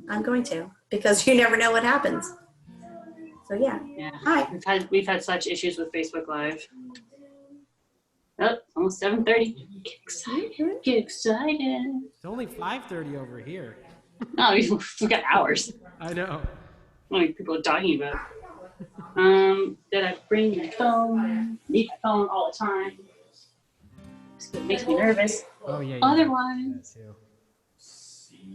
I'm going to, because you never know what happens. So yeah. Yeah. Hi. We've had such issues with Facebook Live. Oh, it's almost 7:30. Get excited. Get excited. It's only 5:30 over here. Oh, we've got hours. I know. What are people talking about? Did I bring my phone? Need my phone all the time. It makes me nervous. Oh yeah. Otherwise. That too.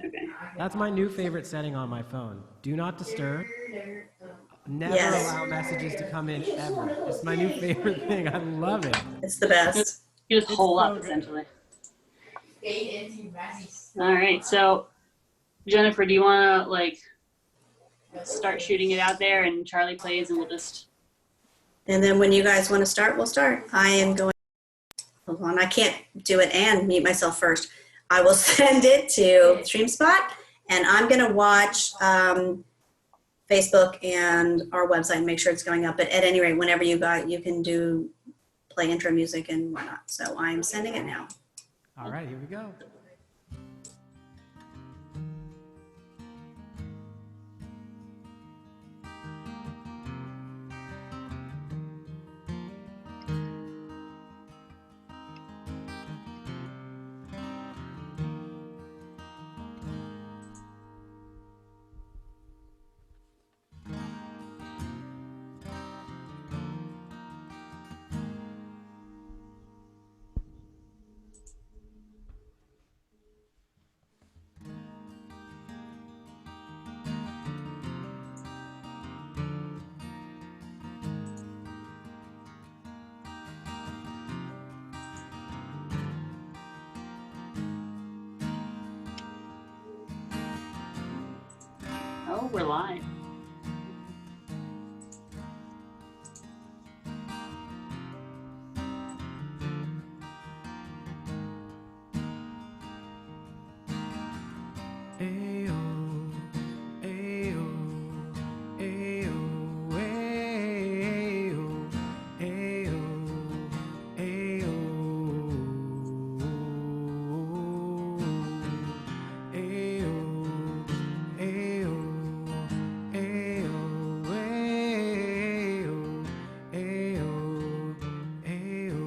Okay. That's my new favorite setting on my phone. Do not disturb. Never Yes. allow messages to come in ever. It's my new favorite thing. I love it. It's the best. You just hole so up, good. essentially. All right. So, Jennifer, do you want to, like, start shooting it out there and Charlie plays and we'll just... And then when you guys want to start, we'll start. I am going, hold on, I can't do it and mute myself first. I will send it to StreamSpot, and I'm going to watch Facebook and our website and make sure it's going up. But at any rate, whenever you can play intro music and whatnot. So I'm sending it now. All right, here we go. Oh, we're live. Ayo, ayo, ayo, ayo, ayo, ayo, ayo, ayo, ayo, ayo, ayo,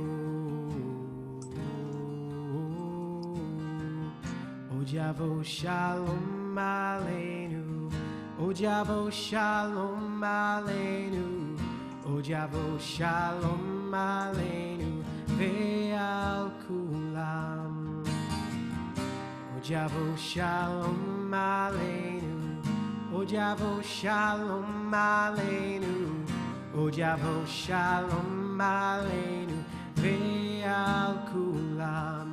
Ojavo Shalom Aleinu, Ojavo Shalom Aleinu, Ojavo Shalom Aleinu, Ve'al Kulam. Ojavo Shalom Aleinu, Ojavo Shalom Aleinu, Ojavo Shalom Aleinu, Ve'al Kulam.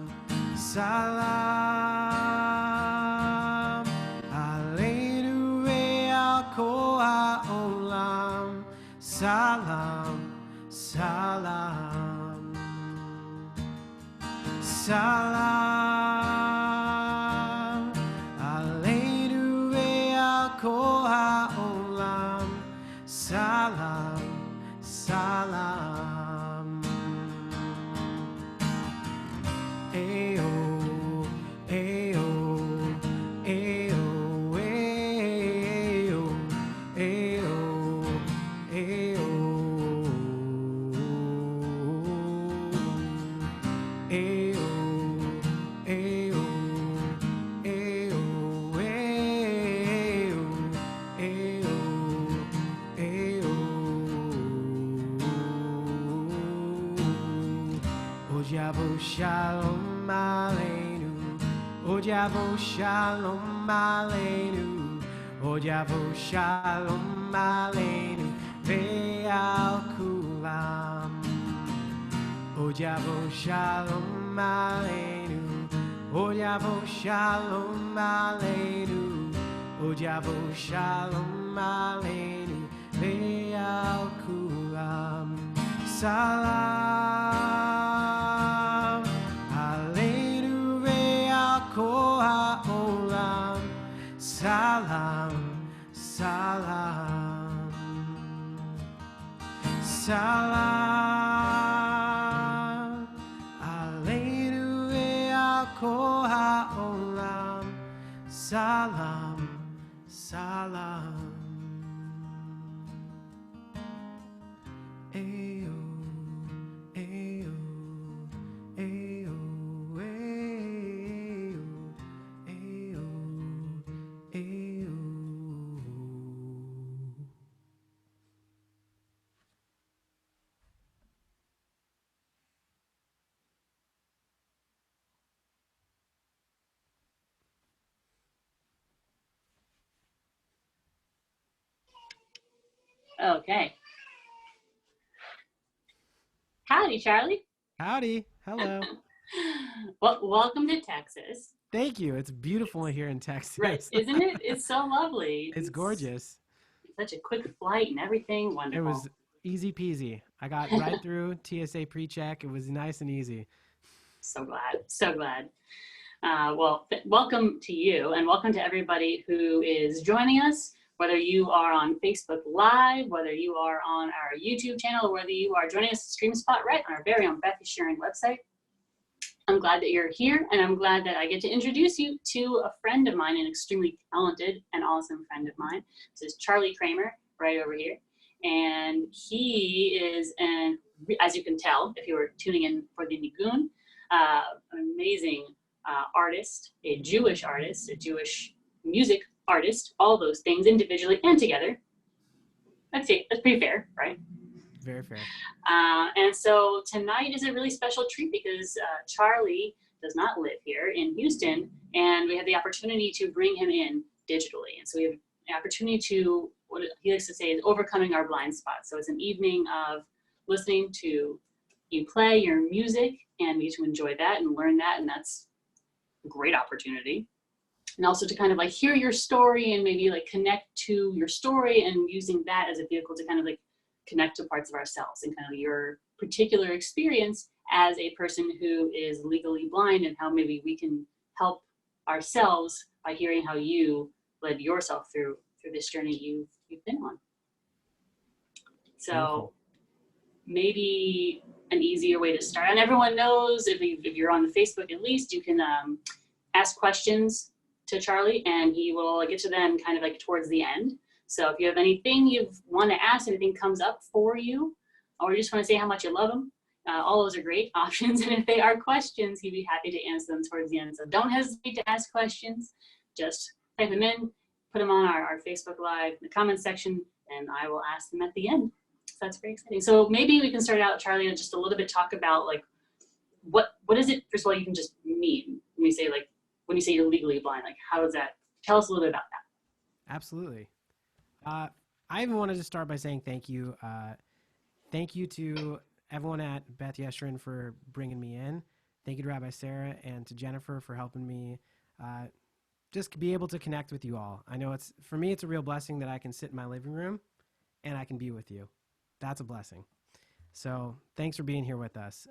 Salam Aleinu ve'al kol ha'olam. Salam, salam, salam Aleinu ve'al kol ha'olam. Salam, salam. Ayo, ayo, ayo, ayo, ayo, ayo, ayo, ayo, ayo, ayo, ayo, Ojavo Shalom Aleinu, Ojavo Shalom Aleinu, Ojavo Shalom Aleinu, Ve'al Kulam. Ojavo Shalom Aleinu, Ojavo Shalom Aleinu, Ojavo Shalom Aleinu, Ve'al Kulam. Salam Aleinu ve'al kol ha'olam. Salam, salam, salam Aleinu ve'al kol ha'olam. Salam, Salam. Ayo, ayo, ayo, ayo, ayo, ayo. Okay. Howdy, Charlie. Howdy. Hello. Well, welcome to Texas. Thank you. It's beautiful here in Texas. Right, isn't it? It's so lovely. It's gorgeous. Such a quick flight and everything. Wonderful. It was easy peasy. I got right through TSA pre-check. It was nice and easy. So glad. So glad. Well, welcome to you, and welcome to everybody who is joining us, whether you are on Facebook Live, whether you are on our YouTube channel, or whether you are joining us at StreamSpot right on our very own Beth Yeshurun website. I'm glad that you're here, and I'm glad that I get to introduce you to a friend of mine, an extremely talented and awesome friend of mine. This is Charlie Kramer, right over here. And he is, as you can tell, if you were tuning in for the Nigun, an amazing artist, a Jewish music artist, all those things individually and together. I'd say that's pretty fair, right? Very fair. And so tonight is a really special treat because Charlie does not live here in Houston, and we have the opportunity to bring him in digitally. And so we have the opportunity to, what he likes to say, is overcoming our blind spots. So it's an evening of listening to you play your music, and we get to enjoy that and learn that, and that's a great opportunity. And also to kind of like hear your story and maybe like connect to your story, and using that as a vehicle to kind of like connect to parts of ourselves and kind of your particular experience as a person who is legally blind, and how maybe we can help ourselves by hearing how you led yourself through this journey you've been on. So maybe an easier way to start, and everyone knows, if you're on the Facebook at least, you can ask questions to Charlie, and he will get to them kind of like towards the end. So if you have anything you want to ask, anything comes up for you, or you just want to say how much you love him, all those are great options. And if they are questions, he'd be happy to answer them towards the end. So don't hesitate to ask questions. Just type them in, put them on our Facebook Live in the comments section, and I will ask them at the end. So that's very exciting. So maybe we can start out, Charlie, and just a little bit talk about like what is it, first of all, you can just mean when we say like, when you say you're legally blind, like how does that, tell us a little bit about that. Absolutely. I even wanted to start by saying thank you. Thank you to everyone at Beth Yeshurun for bringing me in. Thank you to Rabbi Sarah and to Jennifer for helping me just be able to connect with you all. I know for me, it's a real blessing that I can sit in my living room and I can be with you. That's a blessing. So thanks for being here with us.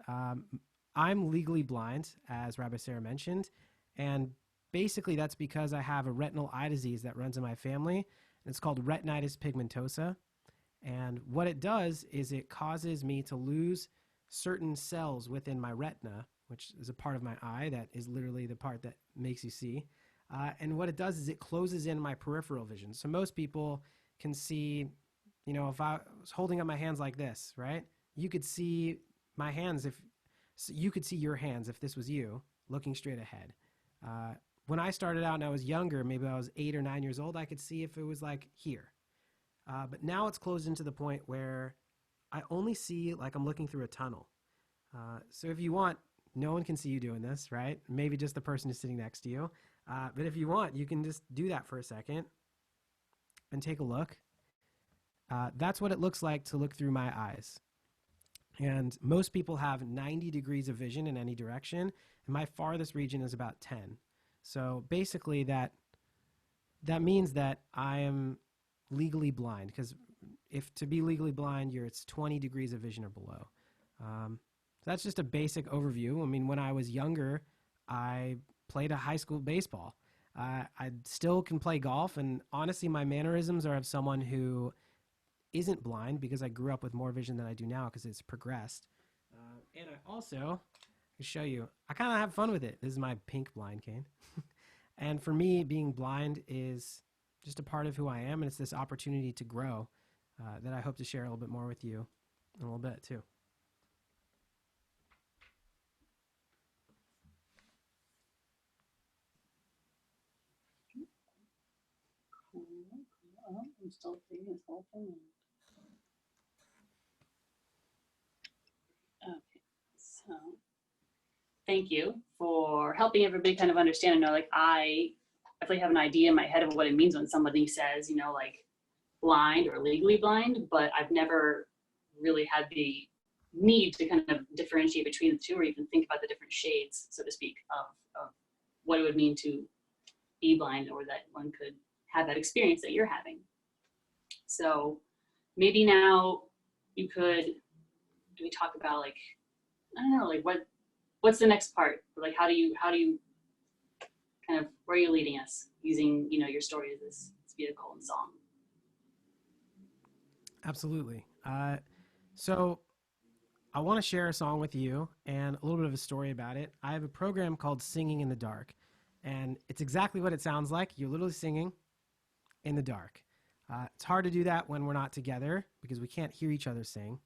I'm legally blind, as Rabbi Sarah mentioned, and basically that's because I have a retinal eye disease that runs in my family. It's called retinitis pigmentosa. And what it does is it causes me to lose certain cells within my retina, which is a part of my eye that is literally the part that makes you see. And what it does is it closes in my peripheral vision. So most people can see, if I was holding up my hands like this, right? You could see my hands you could see your hands if this was you looking straight ahead. When I started out and I was younger, maybe I was 8 or 9 years old, I could see if it was like here. But now it's closed into the point where I only see like I'm looking through a tunnel. So if you want, no one can see you doing this, right? Maybe just the person who's sitting next to you. But if you want, you can just do that for a second and take a look. That's what it looks like to look through my eyes. And most people have 90 degrees of vision in any direction, and my farthest region is about 10. So basically that means that I am legally blind, because if to be legally blind, it's 20 degrees of vision or below. So that's just a basic overview. I mean, when I was younger, I played a high school baseball. I still can play golf, and honestly, my mannerisms are of someone who isn't blind, because I grew up with more vision than I do now because it's progressed. And I also, to show you, I kind of have fun with it. This is my pink blind cane. And for me, being blind is just a part of who I am, and it's this opportunity to grow that I hope to share a little bit more with you in a little bit too. I'm still reading this whole thing. Okay, so thank you for helping everybody kind of understand and know, like, I definitely have an idea in my head of what it means when somebody says, you know, like blind or legally blind, but I've never really had the need to kind of differentiate between the two or even think about the different shades, so to speak, of what it would mean to be blind, or that one could have that experience that you're having. So maybe now you could maybe talk about, like, I don't know, like what's the next part? Like how do you kind of, where are you leading us using, you know, your story as this vehicle and song? Absolutely. So I want to share a song with you and a little bit of a story about it. I have a program called Singing in the Dark, and it's exactly what it sounds like. You're literally singing in the dark. It's hard to do that when we're not together because we can't hear each other sing.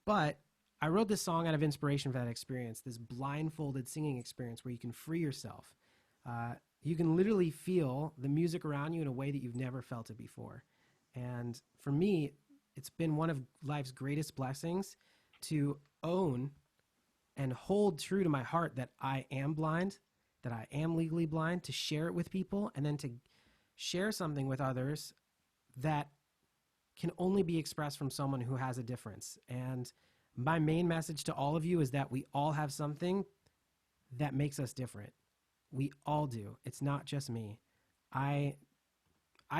But I wrote this song out of inspiration for that experience, this blindfolded singing experience where you can free yourself. You can literally feel the music around you in a way that you've never felt it before. And for me, it's been one of life's greatest blessings to own and hold true to my heart that I am blind, that I am legally blind, to share it with people, and then to share something with others that can only be expressed from someone who has a difference. And my main message to all of you is that we all have something that makes us different. We all do. It's not just me. I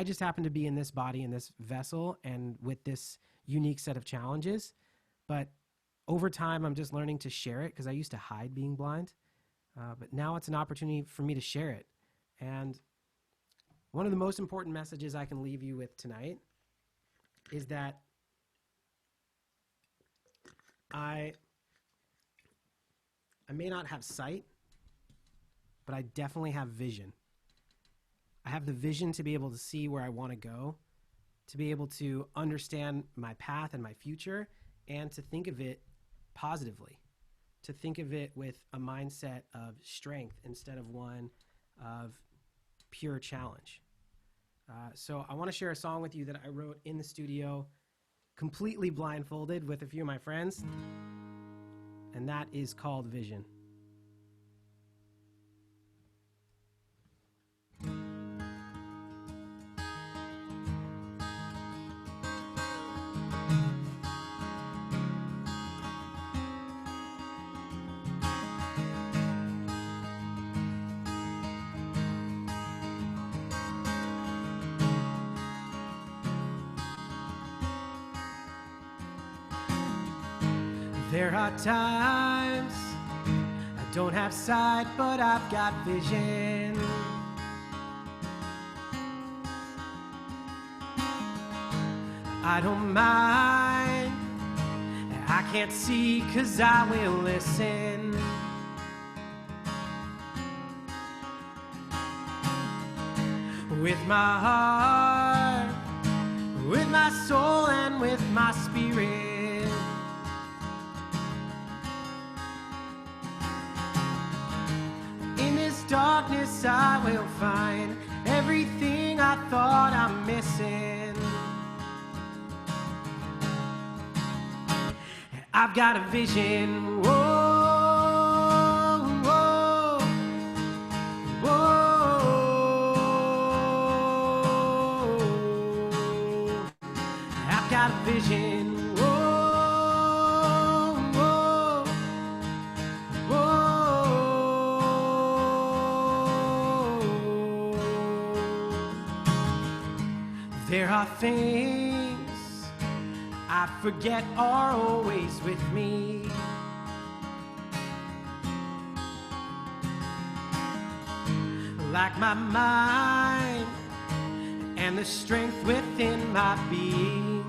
just happen to be in this body, in this vessel, and with this unique set of challenges. But over time, I'm just learning to share it because I used to hide being blind. But now it's an opportunity for me to share it. And one of the most important messages I can leave you with tonight is that I may not have sight, but I definitely have vision. I have the vision to be able to see where I want to go, to be able to understand my path and my future, and to think of it positively, to think of it with a mindset of strength instead of one of pure challenge. So I want to share a song with you that I wrote in the studio, completely blindfolded with a few of my friends, and that is called Vision. There are times I don't have sight, but I've got vision. I don't mind, I can't see 'cause I will listen. With my heart, with my soul, and with my spirit. Darkness, I will find everything I thought I'm missing. I've got a vision. Whoa, whoa, whoa. I've got a vision. There are things I forget are always with me. Like my mind and the strength within my being.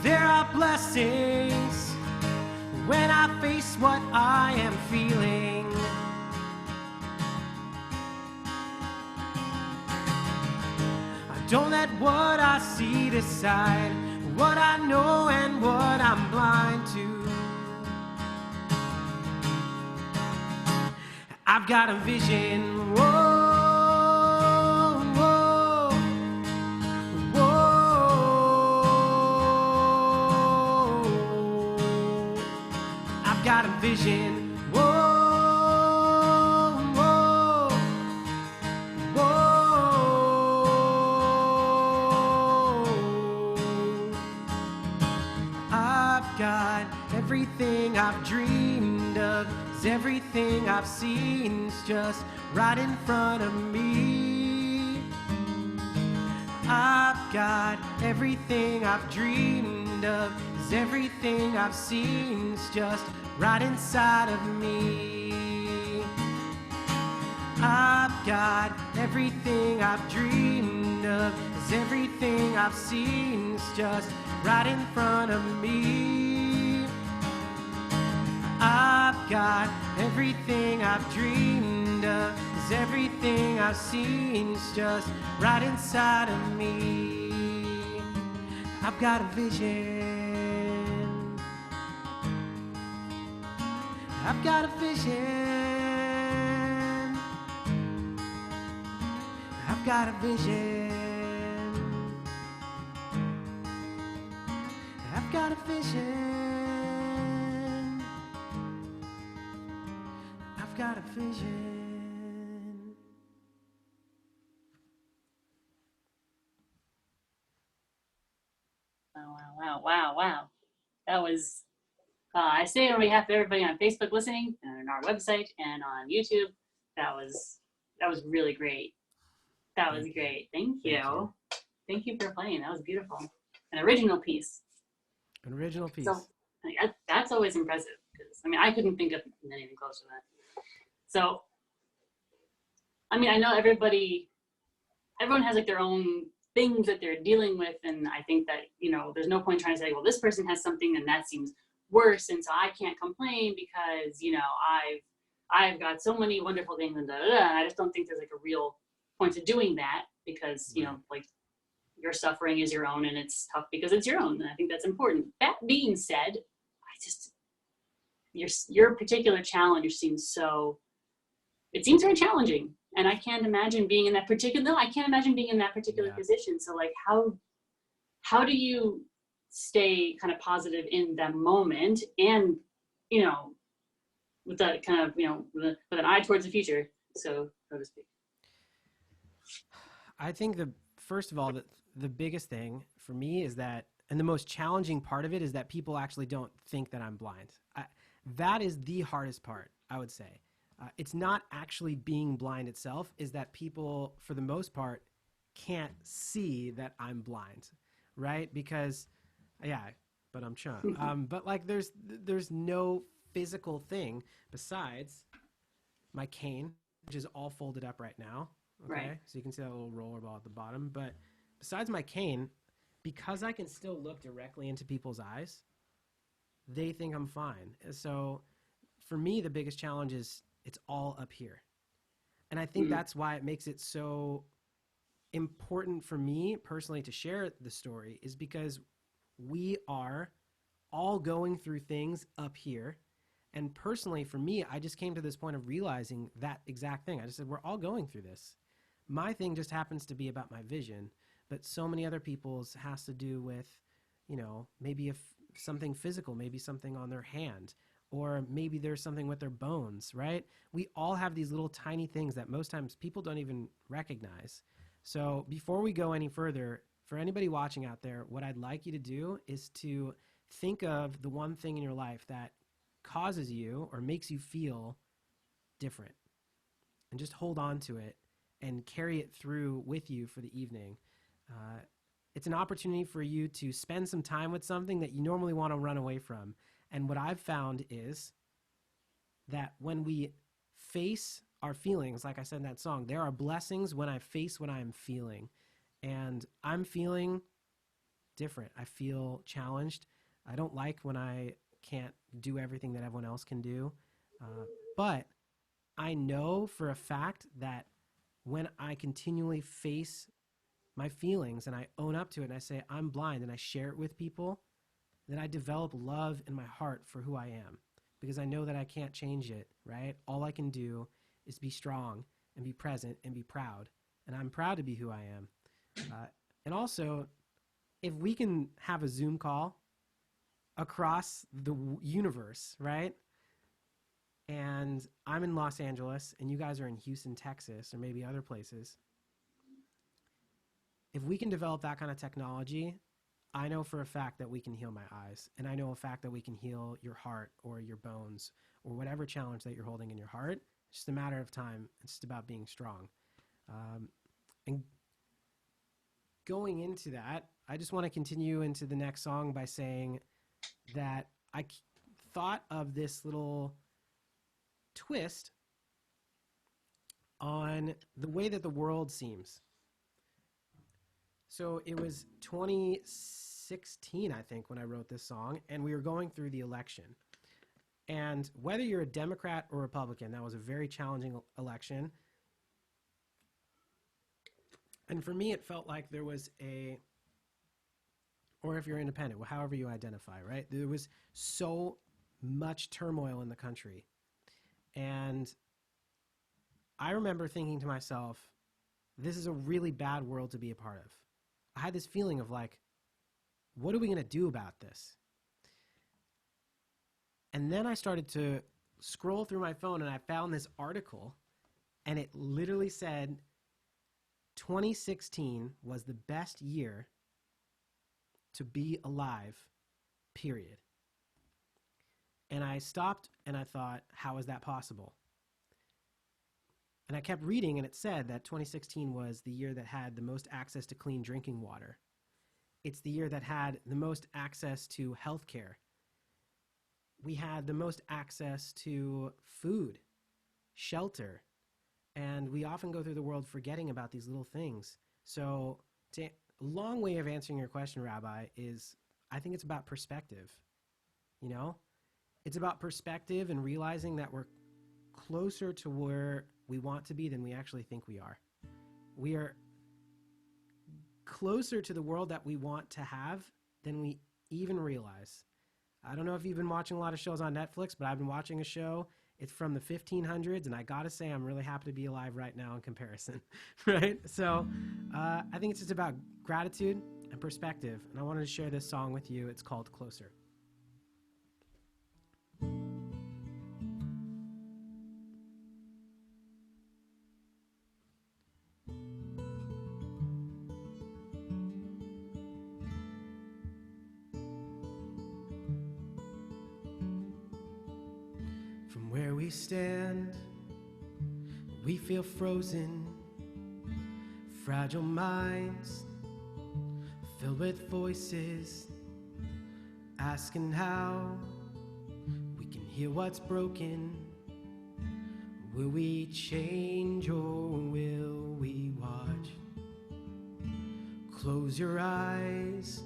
There are blessings when I face what I am feeling. let what I see decide what I know and what I'm blind to. I've got a vision, whoa, whoa, whoa. I've got a vision, whoa, whoa, whoa. I've got everything I've dreamed of. Everything I've seen is just right in front of me. I've got everything I've dreamed of. Everything I've seen is just right inside of me. I've got everything I've dreamed of. Everything I've seen is just right in front of me. I've got everything I've dreamed of, 'cause everything I've seen is just right inside of me. I've got a vision. I've got a vision. I've got a vision. I've got a vision. Got a vision. Wow. That was, I say it on behalf of everybody on Facebook listening and on our website and on YouTube. That was really great. That was great. Thank you. Thank you for playing. That was beautiful. An original piece. An original piece. So that's always impressive because I couldn't think of anything close to that. So, I know everyone has like their own things that they're dealing with. And I think that, there's no point trying to say, well, this person has something and that seems worse. And so I can't complain because, I've got so many wonderful things and and I just don't think there's like a real point to doing that because, like your suffering is your own and it's tough because it's your own. And I think that's important. That being said, your particular challenge seems very challenging. And I can't imagine being in that particular position. So like, how do you stay kind of positive in that moment and, with that kind of, with an eye towards the future, so to speak? I think first of all, the biggest thing for me is that, and the most challenging part of it is that people actually don't think that I'm blind. That is the hardest part, I would say. It's not actually being blind itself, is that people, for the most part, can't see that I'm blind, right? Because, but I'm chung. But like, there's no physical thing besides my cane, which is all folded up right now. Okay, right. So you can see that little roller ball at the bottom. But besides my cane, because I can still look directly into people's eyes, they think I'm fine. So for me, the biggest challenge is it's all up here. And I think that's why it makes it so important for me personally to share the story, is because we are all going through things up here. And personally for me, I just came to this point of realizing that exact thing. I just said, we're all going through this. My thing just happens to be about my vision, but so many other people's has to do with, maybe something physical, maybe something on their hand, or maybe there's something with their bones, right? We all have these little tiny things that most times people don't even recognize. So before we go any further, for anybody watching out there, what I'd like you to do is to think of the one thing in your life that causes you or makes you feel different, and just hold on to it and carry it through with you for the evening. It's an opportunity for you to spend some time with something that you normally want to run away from. And what I've found is that when we face our feelings, like I said in that song, there are blessings when I face what I'm feeling. And I'm feeling different. I feel challenged. I don't like when I can't do everything that everyone else can do. But I know for a fact that when I continually face my feelings and I own up to it and I say, I'm blind, and I share it with people, then I develop love in my heart for who I am, because I know that I can't change it, right? All I can do is be strong and be present and be proud. And I'm proud to be who I am. And also, if we can have a Zoom call across the universe, right? And I'm in Los Angeles and you guys are in Houston, Texas, or maybe other places. If we can develop that kind of technology, I know for a fact that we can heal my eyes. And I know a fact that we can heal your heart or your bones or whatever challenge that you're holding in your heart. It's just a matter of time. It's just about being strong. And going into that, I just want to continue into the next song by saying that I thought of this little twist on the way that the world seems. So it was 2016, I think, when I wrote this song, and we were going through the election. And whether you're a Democrat or Republican, that was a very challenging election. And for me, it felt like there was or if you're independent, however you identify, right? There was so much turmoil in the country. And I remember thinking to myself, this is a really bad world to be a part of. I had this feeling of like, what are we going to do about this? And then I started to scroll through my phone and I found this article, and it literally said 2016 was the best year to be alive, period. And I stopped and I thought, how is that possible? And I kept reading, and it said that 2016 was the year that had the most access to clean drinking water. It's the year that had the most access to health care. We had the most access to food, shelter, and we often go through the world forgetting about these little things. So a long way of answering your question, Rabbi, is I think it's about perspective. You know? It's about perspective and realizing that we're closer to where we want to be than we actually think we are. We are closer to the world that we want to have than we even realize. I don't know if you've been watching a lot of shows on Netflix, but I've been watching a show. It's from the 1500s, and I gotta say I'm really happy to be alive right now in comparison, right? So I think it's just about gratitude and perspective, and I wanted to share this song with you. It's called Closer. From where we stand, we feel frozen, fragile minds filled with voices asking how we can heal what's broken. Will we change or will we watch? Close your eyes,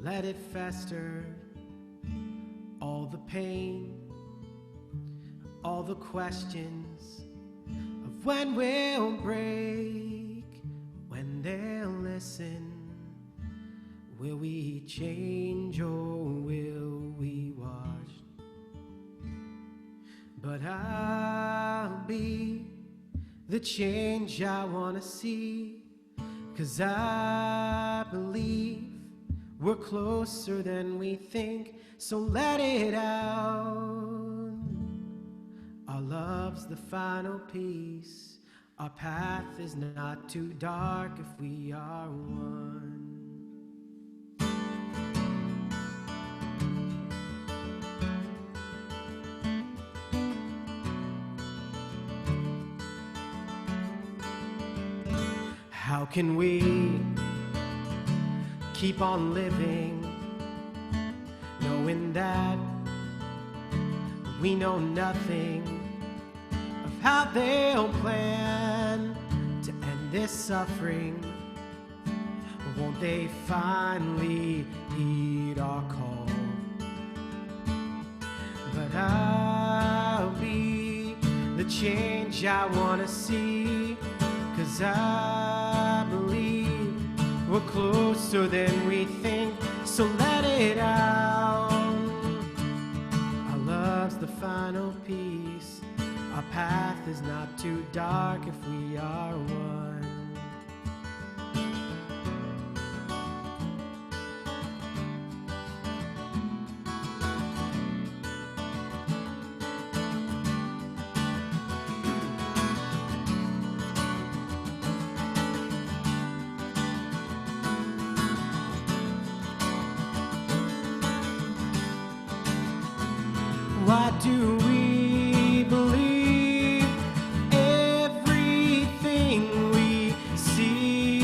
let it fester, all the pain, all the questions of when we'll break, when they'll listen. Will we change or will we watch? But I'll be the change I want to see, 'cause I believe we're closer than we think, so let it out. Our love's the final piece. Our path is not too dark if we are one. How can we keep on living, knowing that we know nothing of how they'll plan to end this suffering? Won't they finally heed our call? But I'll be the change I want to see, 'cause I believe we're closer than we think, so let it out. Our love's the final piece. Our path is not too dark if we are one. Why do we believe everything we see?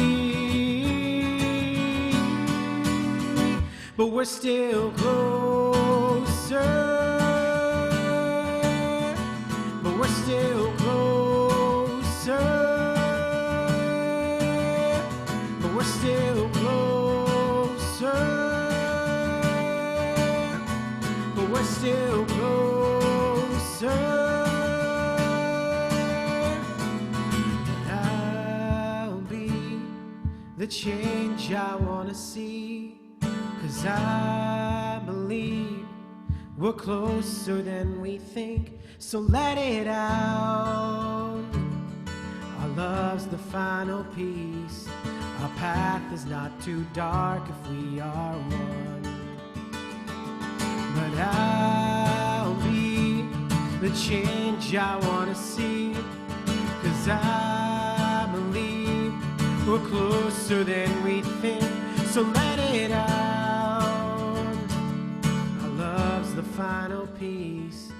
But we're still closer. But we're still closer. But we're still closer. But we're still closer. I'll be the change I want to see, 'cause I believe we're closer than we think, so let it out. Our love's the final piece. Our path is not too dark if we are one. But I'll be the change I want to see, 'cause I believe we're closer than we think, so let it out. Our love's the final piece.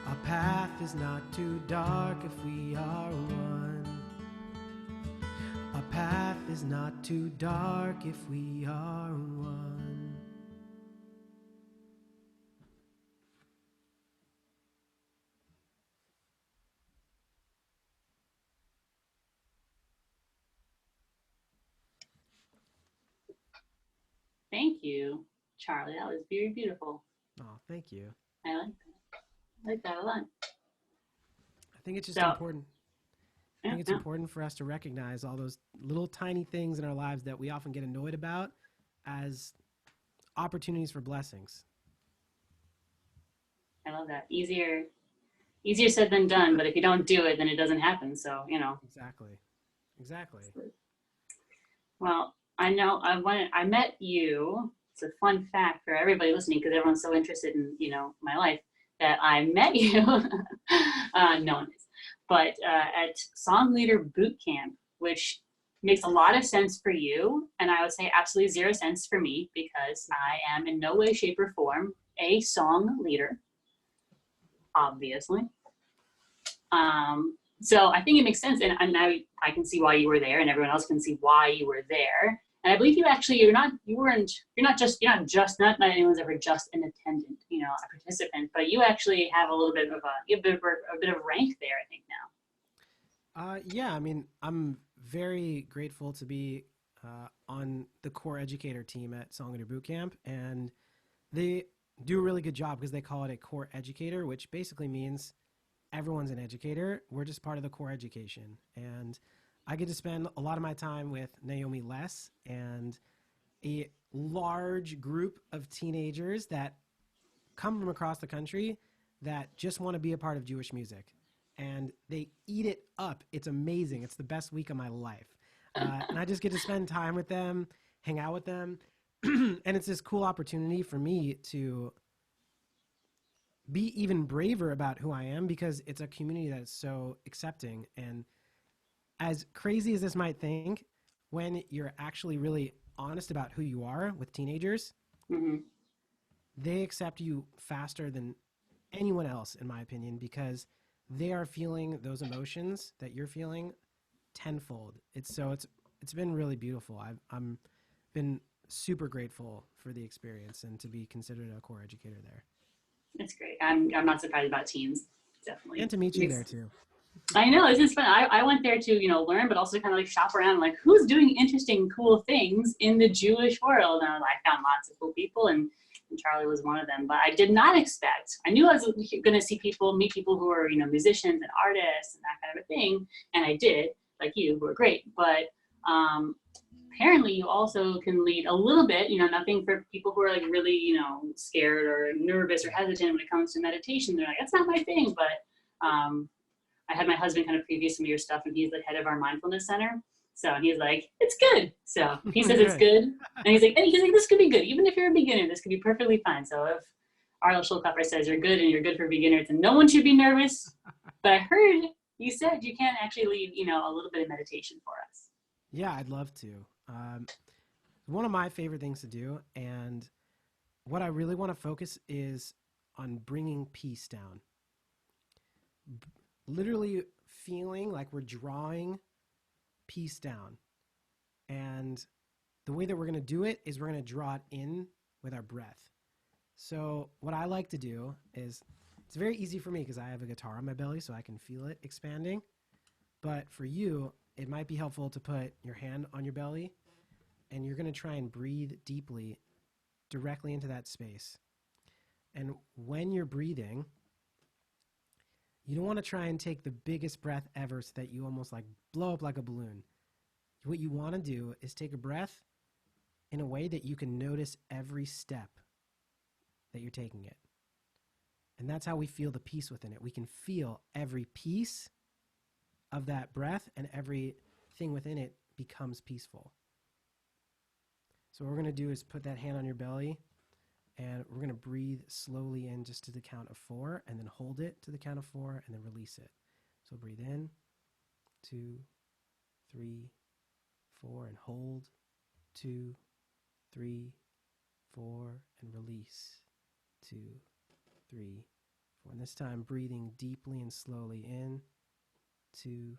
Our path is not too dark if we are one. Our path is not too dark if we are one. Thank you, Charlie. That was very beautiful. Oh, thank you. I like that. I like that a lot. I think it's just So- important. I think it's important for us to recognize all those little tiny things in our lives that we often get annoyed about as opportunities for blessings. I love that. Easier said than done, but if you don't do it, then it doesn't happen. So, Exactly. Well, I know I met you. It's a fun fact for everybody listening, because everyone's so interested in, my life, that I met you. No one is. But at Songleader Boot Camp, which makes a lot of sense for you, and I would say absolutely 0 sense for me, because I am in no way, shape, or form a song leader, obviously. So I think it makes sense, and I can see why you were there, and everyone else can see why you were there. And I believe not anyone's ever just an attendant, a participant, but you actually have a little bit of a bit of rank there, I think now. Yeah, I mean, I'm very grateful to be on the core educator team at Songleader Boot Camp, and they do a really good job because they call it a core educator, which basically means everyone's an educator. We're just part of the core education, and I get to spend a lot of my time with Naomi Less and a large group of teenagers that come from across the country that just want to be a part of Jewish music. And they eat it up. It's amazing. It's the best week of my life. And I just get to spend time with them, hang out with them. And it's this cool opportunity for me to be even braver about who I am, because it's a community that is so accepting. And as crazy as this might think, when you're actually really honest about who you are with teenagers, they accept you faster than anyone else, in my opinion, because they are feeling those emotions that you're feeling tenfold. It's been really beautiful. I'm been super grateful for the experience and to be considered a core educator there. That's great. I'm not surprised about teens, definitely. And to meet you there too. I know, this is fun. I went there to, learn, but also kind of like shop around, like who's doing interesting, cool things in the Jewish world. And I found lots of cool people, and Charlie was one of them. But I did not expect, I knew I was going to meet people who are, musicians and artists and that kind of a thing. And I did, like you, who are great. But apparently you also can lead a little bit, nothing for people who are like really, scared or nervous or hesitant when it comes to meditation. They're like, that's not my thing. But I had my husband kind of preview some of your stuff, and he's the head of our mindfulness center. So he's like, it's good. So he says it's good. And he's like, this could be good. Even if you're a beginner, this could be perfectly fine. So if Arlo Schulkopfer says you're good and you're good for beginners and no one should be nervous, but I heard you said you can actually lead, a little bit of meditation for us. Yeah, I'd love to. One of my favorite things to do, and what I really want to focus is on bringing peace down. Literally feeling like we're drawing peace down. And the way that we're going to do it is we're going to draw it in with our breath. So what I like to do is, it's very easy for me because I have a guitar on my belly so I can feel it expanding. But for you, it might be helpful to put your hand on your belly, and you're going to try and breathe deeply directly into that space. And when you're breathing, you don't want to try and take the biggest breath ever so that you almost like blow up like a balloon. What you want to do is take a breath in a way that you can notice every step that you're taking it. And that's how we feel the peace within it. We can feel every piece of that breath, and everything within it becomes peaceful. So what we're going to do is put that hand on your belly, and we're going to breathe slowly in just to the count of 4, and then hold it to the count of 4, and then release it. So breathe in, 2, 3, 4, and hold, 2, 3, 4, and release, 2, 3, 4. And this time breathing deeply and slowly in, 2,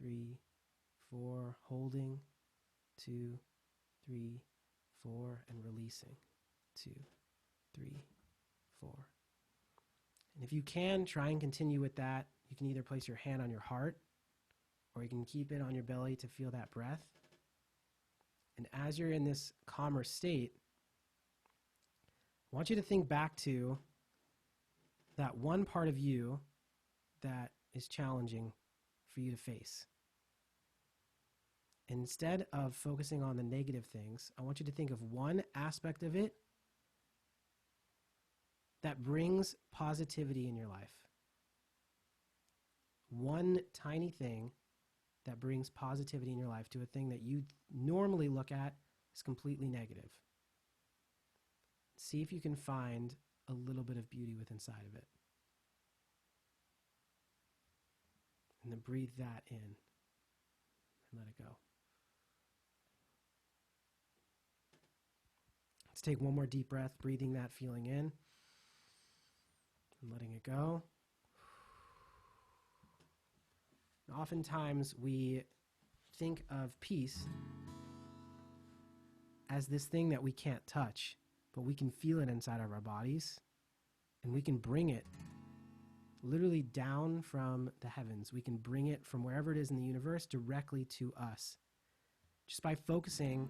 3, 4, holding, 2, 3, 4, and releasing, 2, 3, 4. And if you can, try and continue with that. You can either place your hand on your heart, or you can keep it on your belly to feel that breath. And as you're in this calmer state, I want you to think back to that one part of you that is challenging for you to face. Instead of focusing on the negative things, I want you to think of one aspect of it that brings positivity in your life. One tiny thing that brings positivity in your life to a thing that you normally look at as completely negative. See if you can find a little bit of beauty within inside of it. And then breathe that in and let it go. Let's take one more deep breath, breathing that feeling in and letting it go. Oftentimes we think of peace as this thing that we can't touch, but we can feel it inside of our bodies, and we can bring it literally down from the heavens. We can bring it from wherever it is in the universe directly to us, just by focusing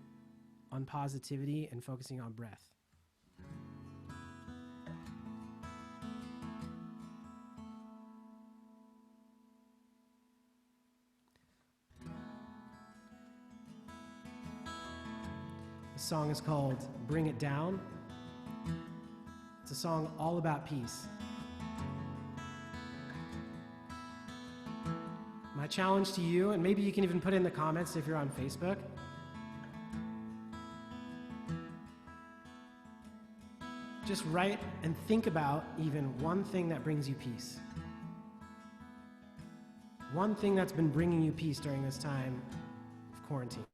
on positivity and focusing on breath. The song is called Bring It Down. It's a song all about peace. My challenge to you, and maybe you can even put it in the comments if you're on Facebook, just write and think about even one thing that brings you peace. One thing that's been bringing you peace during this time of quarantine.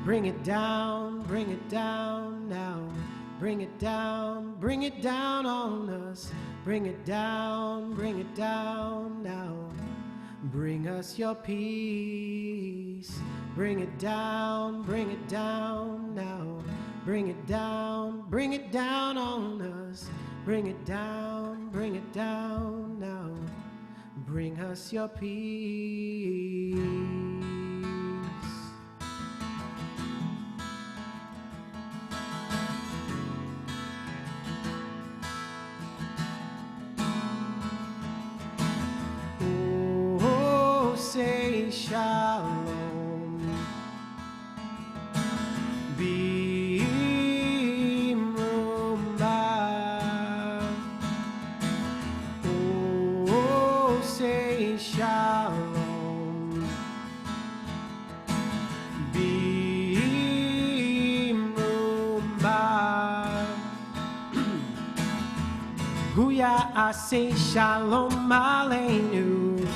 Bring it down now. Bring it down on us. Bring it down now. Bring us your peace. Bring it down now. Bring it down on us. Bring it down now. Bring us your peace. Say say shalom. Bimrumba. Oh, say shalom. Bimrumba. Huya, I say shalom aleinu.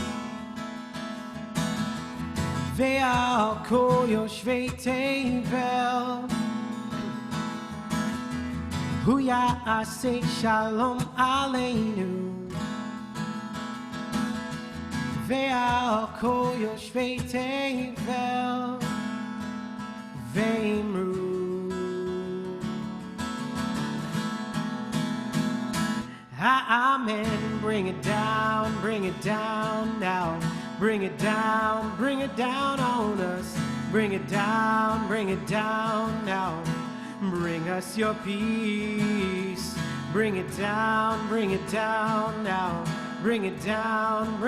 Ve'al kol yoshvei tevel. Huya, I say shalom aleinu. Ve'al kol yoshvei tevel. Ve'imru. Amen. Bring it down now. Bring it down on us. Bring it down now. Bring us your peace. Bring it down now. Bring it down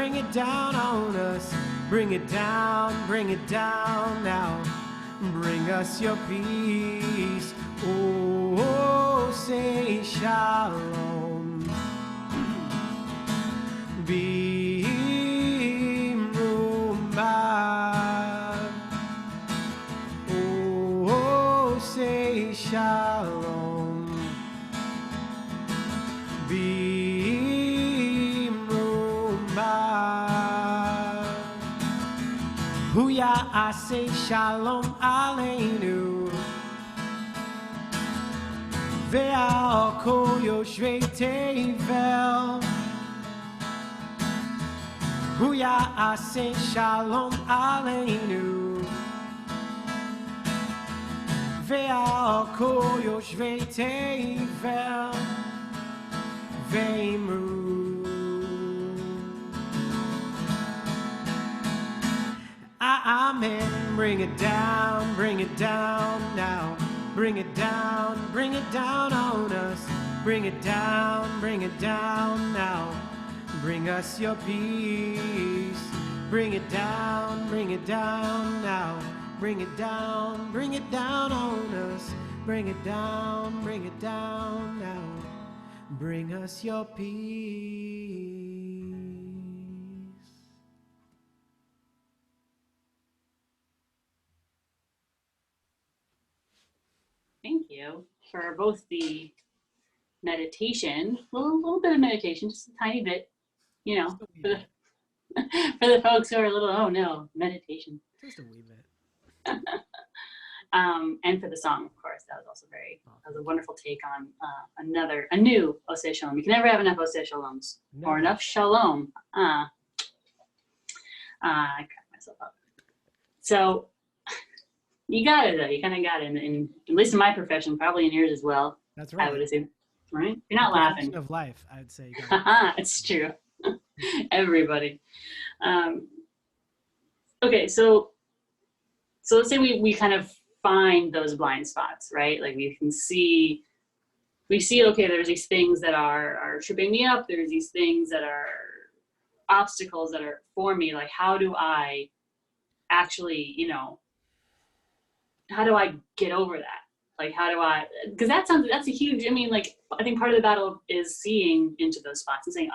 on us. Bring it down now. Bring us your peace. Oh, say shalom. Bimrumba. Oh, say shalom. Bimrumba. Huya, I say shalom aleinu. Ve'al kol yoshvei tevel. Huya, I say shalom aleinu. Ve'al kol yoshvei tevel. Ve'imru. Amen. Bring it down now. Bring it down on us. Bring it down now. Bring us your peace. Bring it down now. Bring it down on us. Bring it down now. Bring us your peace. Thank you for both the meditation, a little bit of meditation, just a tiny bit, you know, for the folks who are a little, oh no, meditation. Just a wee bit. And for the song, of course, that was also that was a wonderful take on a new Oseh Shalom. You can never have enough Oseh Shaloms or enough Shalom. I cracked myself up. So you got it though. You kind of got it, and at least in my profession, probably in yours as well. That's right. I would assume, right? You're not laughing. Of life, I'd say. It's true. Everybody. Okay, so let's say we kind of find those blind spots, right? Like we see, okay, there's these things that are tripping me up. There's these things that are obstacles that are for me. Like, how do I actually, how do I get over that? Like, how do I, because that's a huge, like, I think part of the battle is seeing into those spots and saying,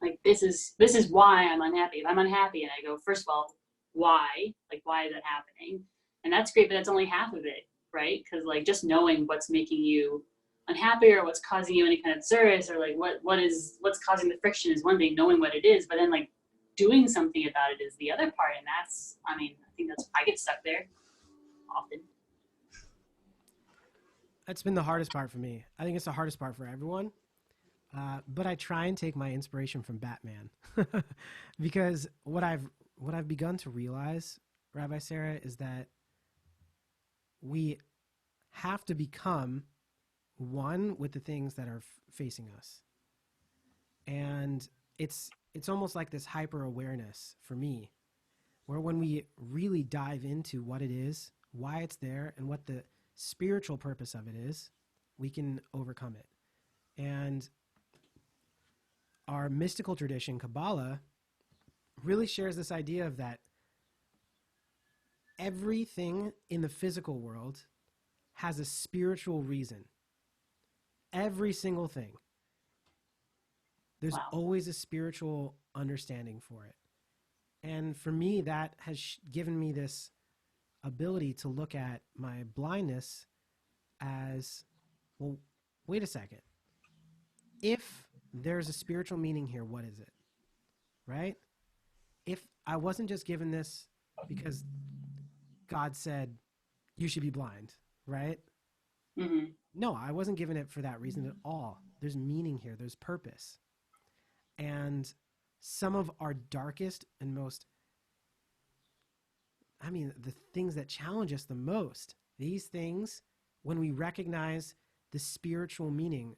like, this is why I'm unhappy. If I'm unhappy and I go, first of all, why? Like, why is that happening? And that's great, but that's only half of it, right? Because like just knowing what's making you unhappy or what's causing you any kind of stress or like what's causing the friction is one thing, knowing what it is, but then like doing something about it is the other part. And that's, I think I get stuck there often. That's been the hardest part for me. I think it's the hardest part for everyone. But I try and take my inspiration from Batman because what I've begun to realize, Rabbi Sarah, is that we have to become one with the things that are facing us. And it's almost like this hyper awareness for me, where when we really dive into what it is, why it's there, and what the spiritual purpose of it is, we can overcome it. And our mystical tradition, Kabbalah, really shares this idea of that everything in the physical world has a spiritual reason. Every single thing. There's Wow. always a spiritual understanding for it. And for me, that has given me this ability to look at my blindness as, well, wait a second. If there's a spiritual meaning here, what is it? Right? If I wasn't just given this because God said you should be blind, right? Mm-hmm. No, I wasn't given it for that reason at all. There's meaning here. There's purpose. And some of our darkest and most, the things that challenge us the most, these things, when we recognize the spiritual meaning,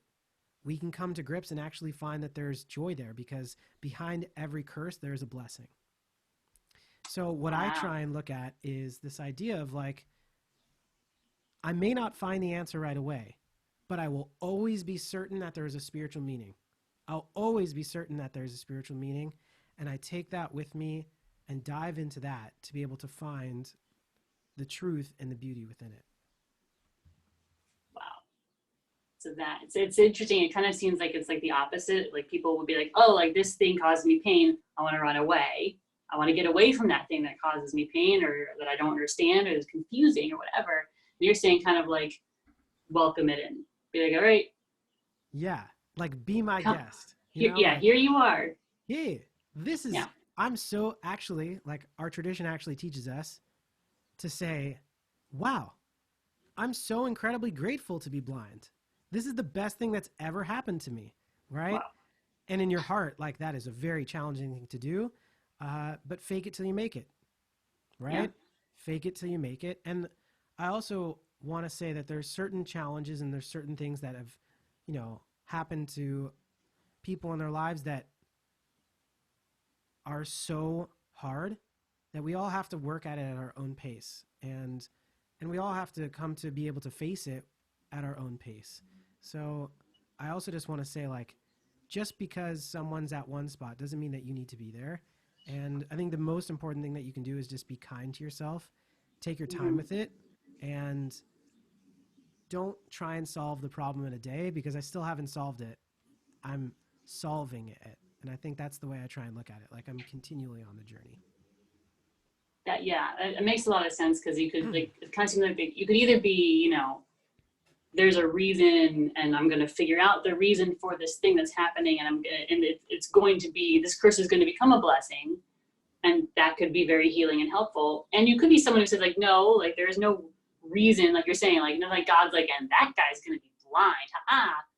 we can come to grips and actually find that there's joy there, because behind every curse, there's a blessing. So what I try and look at is this idea of like, I may not find the answer right away, but I will always be certain that there is a spiritual meaning. I'll always be certain that there's a spiritual meaning. And I take that with me and dive into that to be able to find the truth and the beauty within it. Wow. So that it's interesting. It kind of seems like it's like the opposite. Like people would be like, oh, like this thing caused me pain. I want to run away. I want to get away from that thing that causes me pain, or that I don't understand, or is confusing, or whatever. And you're saying kind of like welcome it in. Be like, all right. Yeah. Like be my guest. Here you are. Yeah. This is, I'm so actually, like our tradition actually teaches us to say, wow, I'm so incredibly grateful to be blind. This is the best thing that's ever happened to me. Right. Wow. And in your heart, like that is a very challenging thing to do. But fake it till you make it. Right. Yeah. Fake it till you make it. And I also want to say that there's certain challenges and there's certain things that have, happened to people in their lives that are so hard that we all have to work at it at our own pace. And we all have to come to be able to face it at our own pace. So I also just want to say, like, just because someone's at one spot doesn't mean that you need to be there. And I think the most important thing that you can do is just be kind to yourself, take your time with it, and don't try and solve the problem in a day, because I still haven't solved it. I'm solving it. And I think that's the way I try and look at it. Like I'm continually on the journey. That, it makes a lot of sense, because you could like, it kind of seems like you could either be, there's a reason and I'm going to figure out the reason for this thing that's happening, and it's going to be, this curse is going to become a blessing, and that could be very healing and helpful. And you could be someone who says like, no, like there is no reason, like you're saying, like, like God's like, and that guy's going to be blind.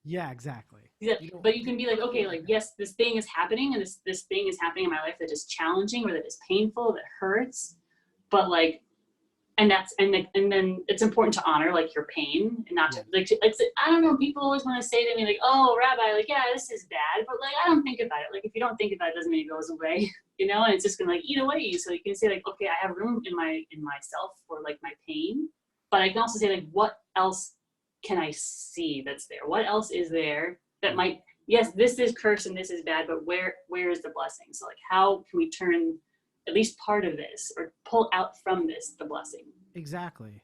Yeah, exactly. Yeah, but you can be like, okay, like, yes, this thing is happening, and this thing is happening in my life that is challenging, or that is painful, that hurts, but like, and then it's important to honor like your pain, and not to like, I don't know, people always want to say to me like, oh, Rabbi, like, yeah, this is bad, but like, I don't think about it. Like, if you don't think about it, doesn't mean it goes away, and it's just gonna like eat away. So you can say like, okay, I have room in myself for like my pain, but I can also say like, what else can I see that's there? What else is there that might, yes, this is cursed and this is bad, but where is the blessing? So like, how can we turn at least part of this, or pull out from this the blessing? Exactly.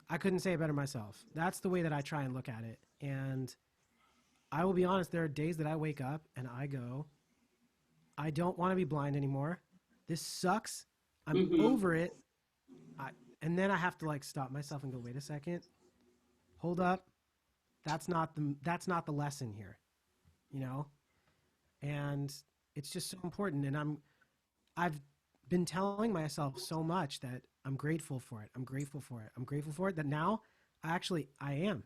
I couldn't say it better myself. That's the way that I try and look at it. And I will be honest, there are days that I wake up and I go, I don't want to be blind anymore. This sucks. I'm over it. And then I have to like stop myself and go, wait a second. Hold up. That's not the lesson here, And it's just so important. And I've been telling myself so much that I'm grateful for it. I'm grateful for it. I'm grateful for it, that now I am.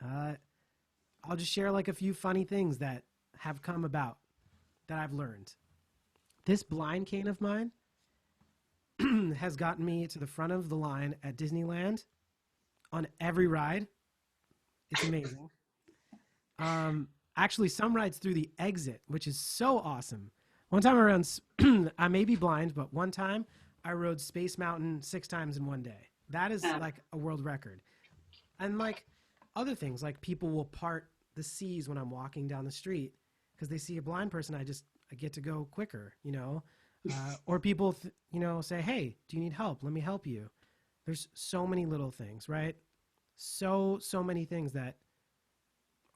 I'll just share like a few funny things that have come about that I've learned. This blind cane of mine has gotten me to the front of the line at Disneyland on every ride. It's amazing. Actually, some rides through the exit, which is so awesome. One time around, I may be blind, but one time I rode Space Mountain 6 times in one day. That is like a world record. And like other things, like people will part the seas when I'm walking down the street because they see a blind person. I get to go quicker, Or people, say, hey, do you need help? Let me help you. There's so many little things, right? So many things that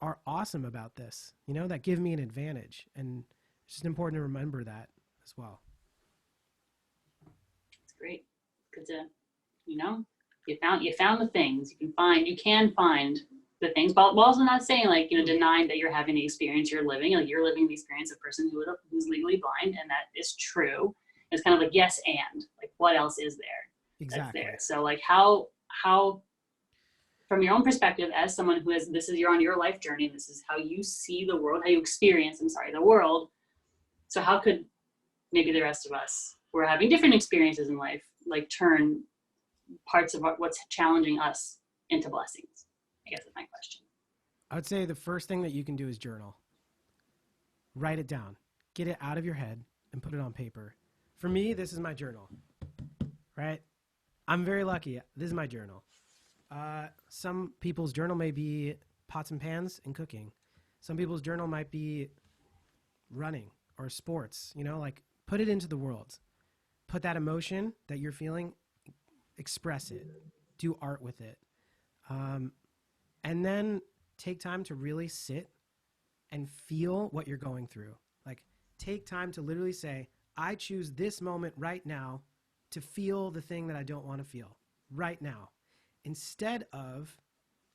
are awesome about this, that give me an advantage. And it's just important to remember that as well. It's great. Good to, you found the things you can find the things, but also not saying denying that you're having the experience you're living. Like, you're living the experience of a person who's legally blind, and that is true. It's kind of like, yes, and like, what else is there? Exactly. That's there. So like, how from your own perspective, as someone who you're on your life journey, and this is how you see the world, how you experience, the world. So how could maybe the rest of us who are having different experiences in life, like, turn parts of what's challenging us into blessings? I guess that's my question. I would say the first thing that you can do is journal. Write it down. Get it out of your head and put it on paper. For me, this is my journal, right? I'm very lucky. This is my journal. Some people's journal may be pots and pans and cooking. Some people's journal might be running or sports, put it into the world. Put that emotion that you're feeling, express it, do art with it. And then take time to really sit and feel what you're going through. Like, take time to literally say, I choose this moment right now to feel the thing that I don't want to feel right now. Instead of,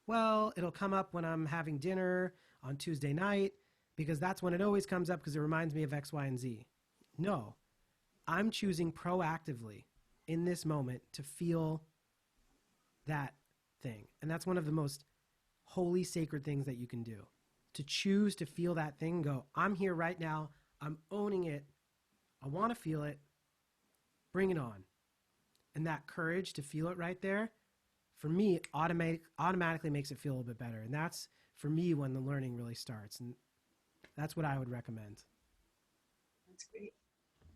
well, it'll come up when I'm having dinner on Tuesday night, because that's when it always comes up because it reminds me of X, Y, and Z. No, I'm choosing proactively in this moment to feel that thing. And that's one of the most holy, sacred things that you can do. To choose to feel that thing, go, I'm here right now, I'm owning it, I want to feel it, bring it on. And that courage to feel it right there, for me, automatically makes it feel a little bit better. And that's, for me, when the learning really starts. And that's what I would recommend. That's great.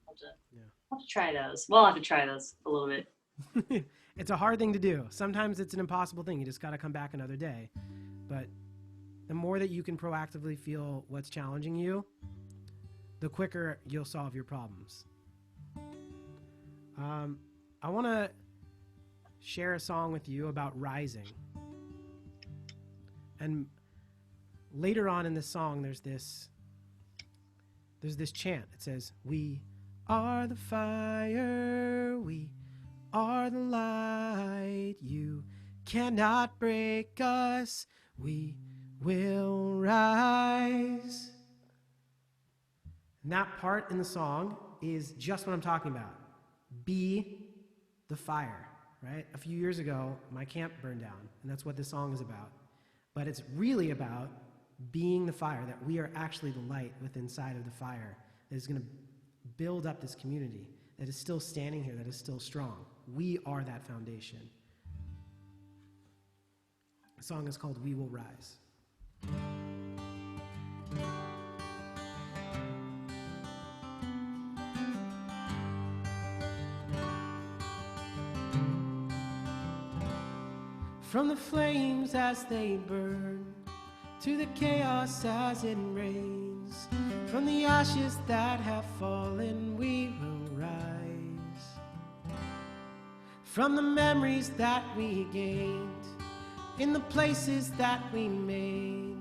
I'll have to try those. Well, I'll have to try those a little bit. It's a hard thing to do. Sometimes it's an impossible thing. You just got to come back another day. But the more that you can proactively feel what's challenging you, the quicker you'll solve your problems. I want to share a song with you about rising. And later on in this song, there's this chant. It says, we are the fire, we are the light, you cannot break us, we will rise. And that part in the song is just what I'm talking about. Be the fire, right? A few years ago, my camp burned down, and that's what this song is about. But it's really about being the fire, that we are actually the light within inside of the fire that is going to build up this community, that is still standing here, that is still strong. We are that foundation. The song is called We Will Rise. From the flames as they burn, to the chaos as it rains, from the ashes that have fallen, we will rise. From the memories that we gained, in the places that we made,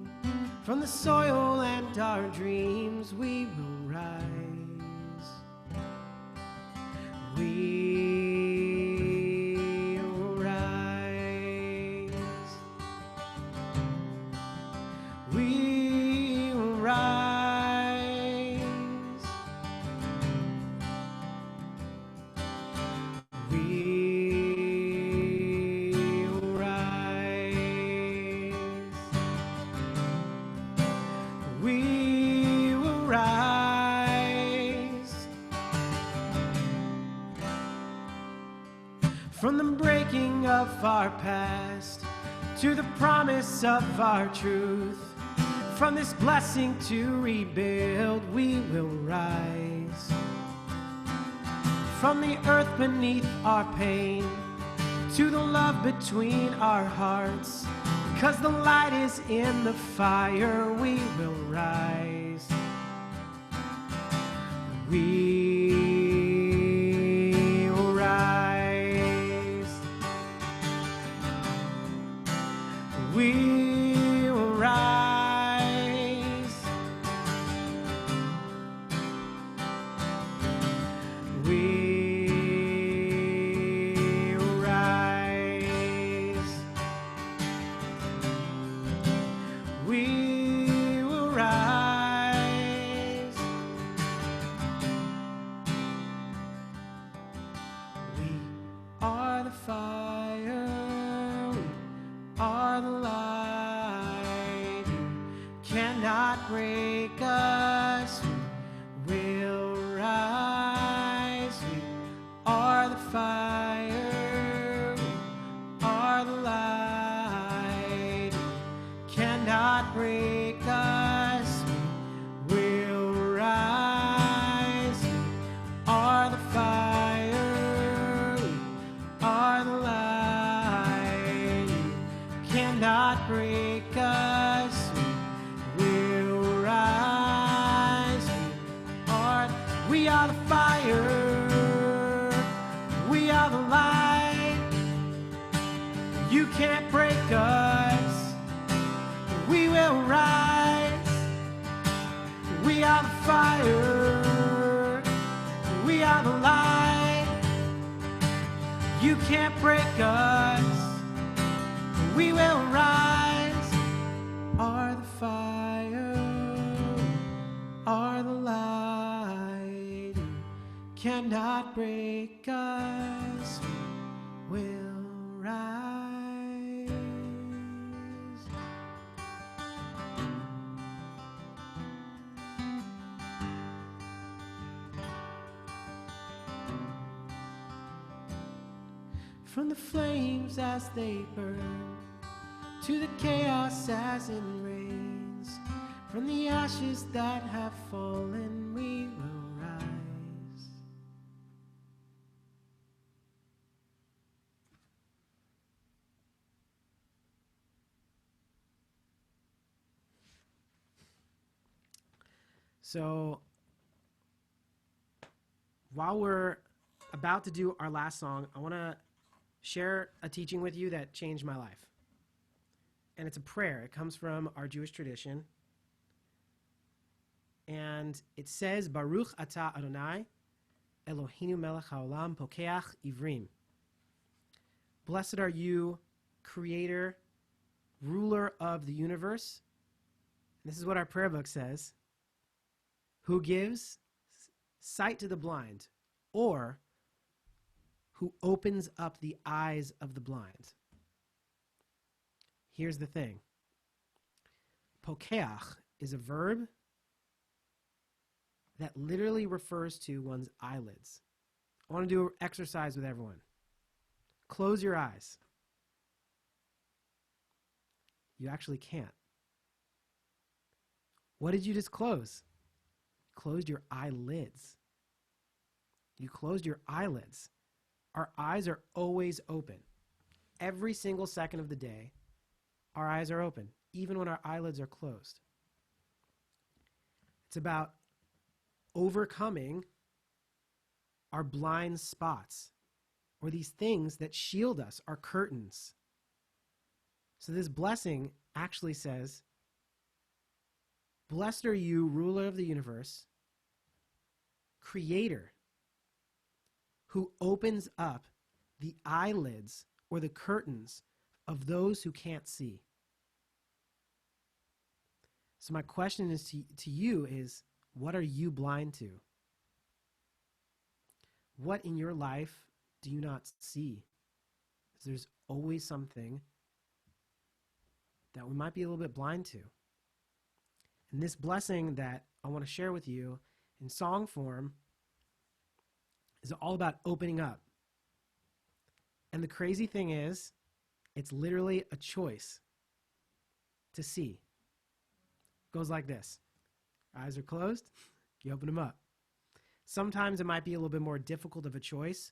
from the soil and our dreams, we will rise. We from the breaking of our past to the promise of our truth, from this blessing to rebuild, we will rise. From the earth beneath our pain to the love between our hearts, because the light is in the fire, we will rise. We fire, we are the light. You cannot break us, we will rise. We are the fire, we are the light. You cannot break us, we will rise. We are the fire, we are the light. You cannot break us, we will rise. We are the fire, we are the light. You can't break us, we will rise. We are the fire, we are the light. You can't break us, we will rise. Are the fire, are the light. You cannot break us, we will rise. From the flames as they burn, to the chaos as it rains, from the ashes that have fallen, we will rise. So, while we're about to do our last song, I want to share a teaching with you that changed my life. And it's a prayer. It comes from our Jewish tradition. And it says, Baruch atah Adonai, Eloheinu melech haolam pokeach ivrim. Blessed are you, creator, ruler of the universe. And this is what our prayer book says. Who gives sight to the blind, or who opens up the eyes of the blind. Here's the thing. Pokeach is a verb that literally refers to one's eyelids. I want to do an exercise with everyone. Close your eyes. You actually can't. What did you just close? Closed your eyelids. You closed your eyelids. Our eyes are always open. Every single second of the day, our eyes are open, even when our eyelids are closed. It's about overcoming our blind spots, or these things that shield us, our curtains. So this blessing actually says, blessed are you, ruler of the universe, creator, who opens up the eyelids or the curtains of those who can't see. So my question is to you is, what are you blind to? What in your life do you not see? Because there's always something that we might be a little bit blind to. And this blessing that I want to share with you in song form is all about opening up. And the crazy thing is, it's literally a choice to see. It goes like this. Eyes are closed, you open them up. Sometimes it might be a little bit more difficult of a choice.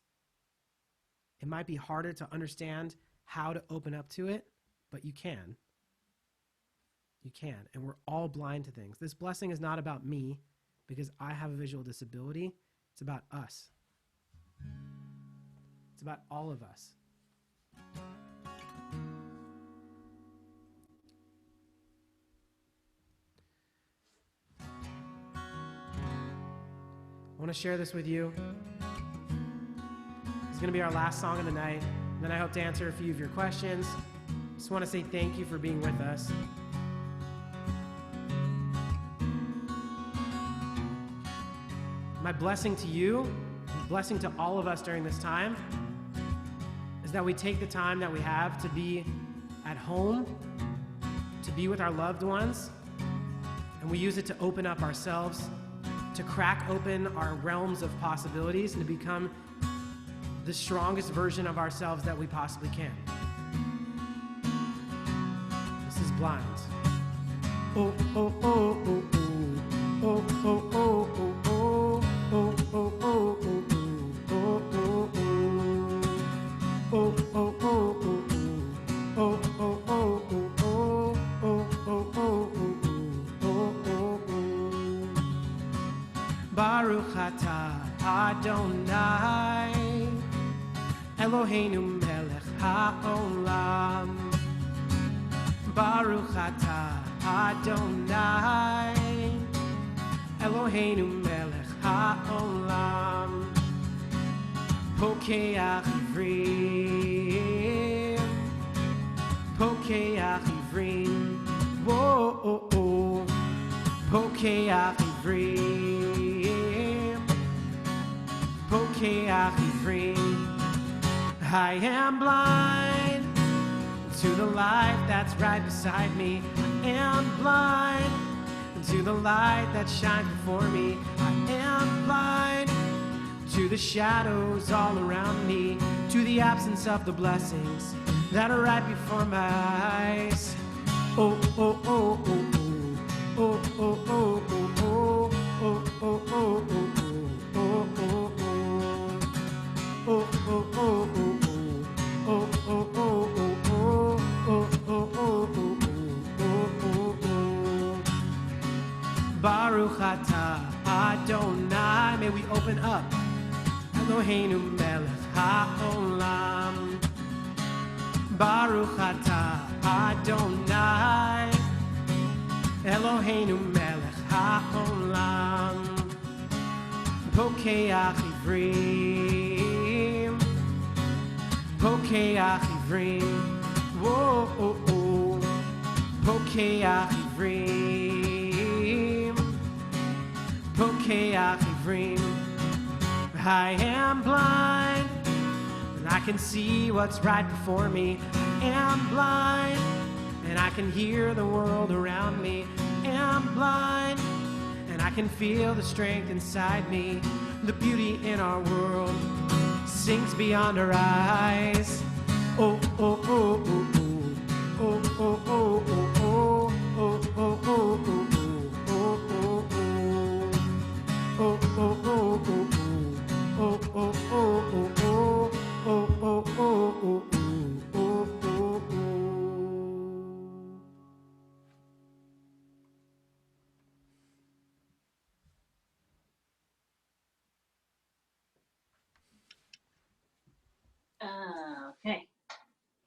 It might be harder to understand how to open up to it, but you can. You can, and we're all blind to things. This blessing is not about me because I have a visual disability. It's about us. It's about all of us. I want to share this with you. It's going to be our last song of the night. And then I hope to answer a few of your questions. Just want to say thank you for being with us. My blessing to you, and blessing to all of us during this time, is that we take the time that we have to be at home, to be with our loved ones, and we use it to open up ourselves, to crack open our realms of possibilities, and to become the strongest version of ourselves that we possibly can. This is Blind. Oh, oh, oh, oh, oh, oh, oh, oh, oh, oh, oh, oh, oh, oh, oh, oh, oh, Baruch atah Adonai Eloheinu melech haolam. Baruch atah Adonai Eloheinu melech haolam. Pokeach ivrim, pokeach ivrim, whoa, oh, oh. Pokeach ivrim, pokeach ivrim. I am blind to the light that's right beside me. I am blind to the light that shines before me. I am blind to the shadows all around me, to the absence of the blessings that are right before my eyes. Oh, oh, oh, oh, oh, oh, oh, oh, oh, oh, oh, oh, oh, oh, oh, oh, oh, oh, oh. Baruch atah Adonai, may we open up. Eloheinu melech haolam. Baruch atah Adonai, Eloheinu melech haolam. Pokeach ivrim, pokeach ivrim, whoa, oh, oh. Pokeach ivrim, pokeach ivrim. I am blind, and I can see what's right before me. I am blind, and I can hear the world around me. I am blind, and I can feel the strength inside me. The beauty in our world sinks beyond our eyes. Oh, oh, oh, oh, oh, oh, oh, oh, oh, oh, oh, oh, oh, oh, oh, oh, oh, oh. Oh, oh, oh, oh, oh, oh, oh, oh, oh, oh, Okay.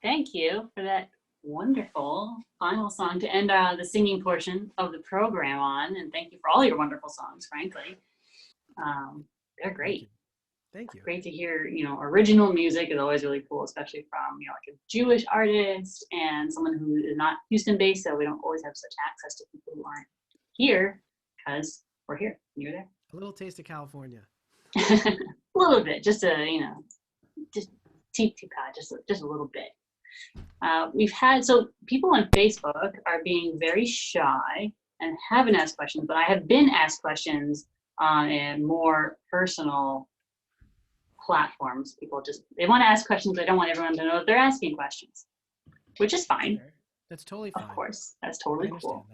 Thank you for that wonderful final song to end the singing portion of the program on. And thank you for all your wonderful songs, frankly. They're great. Thank you. Great to hear, original music is always really cool, especially from, like a Jewish artist and someone who is not Houston based. So we don't always have such access to people who aren't here because we're here and you're there. A little taste of California. A little bit, just just teep-teep-high, just a little bit. We've had, so people on Facebook are being very shy and haven't asked questions, but I have been asked questions on a more personal platforms. People they want to ask questions. They don't want everyone to know that they're asking questions, which is fine. That's totally fine. Of course, that's totally cool.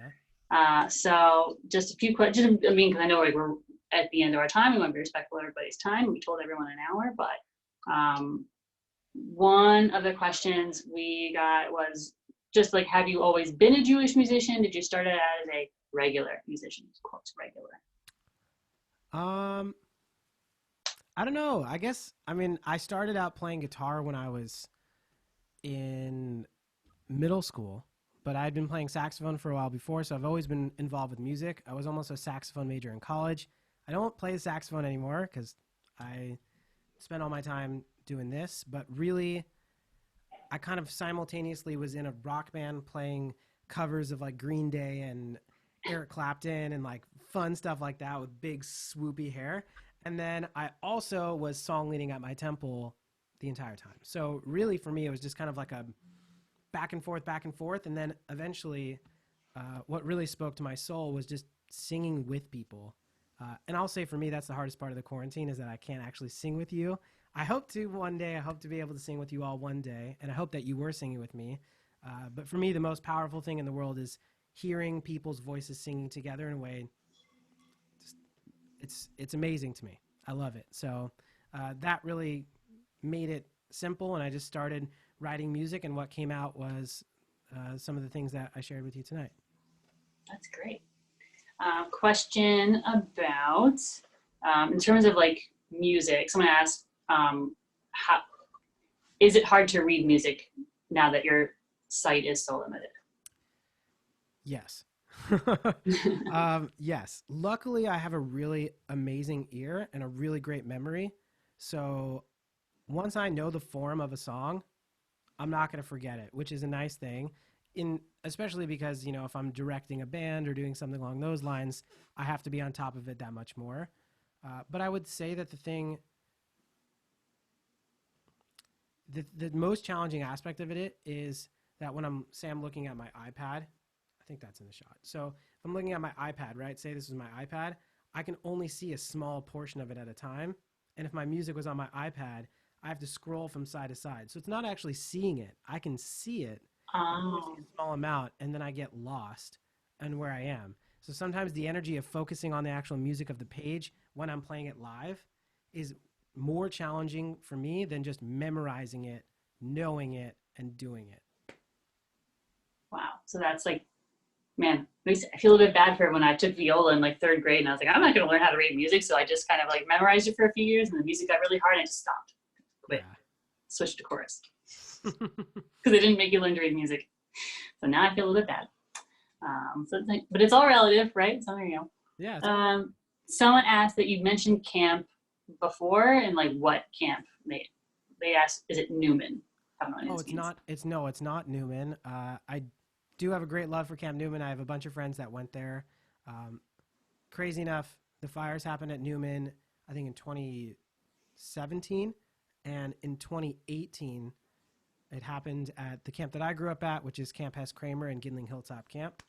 That. So just a few questions. I mean, because I know we're at the end of our time. We want to be respectful of everybody's time. We told everyone an hour, but one of the questions we got was just like, have you always been a Jewish musician? Did you start out as a regular musician? Quotes regular. I don't know. I started out playing guitar when I was in middle school, but I had been playing saxophone for a while before, so I've always been involved with music. I was almost a saxophone major in college. I don't play the saxophone anymore because I spend all my time doing this, but really, I kind of simultaneously was in a rock band playing covers of like Green Day and Eric Clapton and like fun stuff like that with big swoopy hair. And then I also was song leading at my temple the entire time. So really for me, it was just kind of like a back and forth. And then eventually what really spoke to my soul was just singing with people. And I'll say for me, that's the hardest part of the quarantine, is that I can't actually sing with you. I hope to one day. I hope to be able to sing with you all one day. And I hope that you were singing with me. But for me, the most powerful thing in the world is hearing people's voices singing together in a way. It's amazing to me. I love it. So that really made it simple. And I just started writing music. And what came out was some of the things that I shared with you tonight. That's great. Question about, in terms of like music, someone asked, how is it hard to read music now that your site is so limited? Yes. Yes. Luckily, I have a really amazing ear and a really great memory. So once I know the form of a song, I'm not going to forget it, which is a nice thing. Especially because, if I'm directing a band or doing something along those lines, I have to be on top of it that much more. But I would say that the most challenging aspect of it is that when I'm looking at my iPad, I think that's in the shot. So if I'm looking at my iPad, right, say this is my iPad, I can only see a small portion of it at a time. And if my music was on my iPad, I have to scroll from side to side. So it's not actually seeing it. I can see it. I only see a small amount, and then I get lost in where I am. So sometimes the energy of focusing on the actual music of the page when I'm playing it live is more challenging for me than just memorizing it, knowing it, and doing it. Wow. So that's like, man, I feel a bit bad for when I took viola in like third grade, and I was like, I'm not going to learn how to read music. So I just kind of like memorized it for a few years, and the music got really hard, and I just stopped. Quit. Yeah. Switched to chorus. Because they didn't make you learn to read music. So now I feel a little bit bad. But it's all relative, right? So there you go. Yeah. Someone asked that you mentioned camp before, and like what camp they asked, is it Newman? I don't know what it's not. It's not Newman. I do have a great love for Camp Newman. I have a bunch of friends that went there. Crazy enough, the fires happened at Newman, I think in 2017, and in 2018, it happened at the camp that I grew up at, which is Camp Kramer in Gidling Hilltop Camp.